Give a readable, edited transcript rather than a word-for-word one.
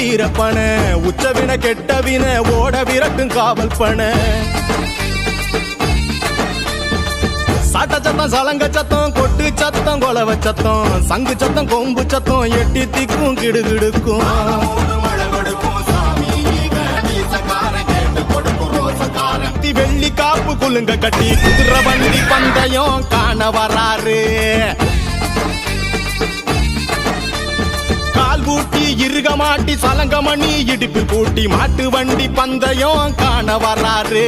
வீரப்பன உச்சவின கெட்டவின ஓட விரட்டும் காவல் பண சாட்ட சத்தம் சலங்க சத்தம் கொட்டு சத்தம் கொலவ சத்தம் சங்கு சத்தம் கொம்பு சத்தம் எட்டி திக்கும் கிடுகிடுக்கும் வெள்ளி காப்பு குலுங்க கட்டி குதிரை வண்டி பந்தயம் காண வராரு கால் பூட்டி இருக மாட்டி சலங்க மணி இடுப்பு பூட்டி மாட்டு வண்டி பந்தயம் காண வராரு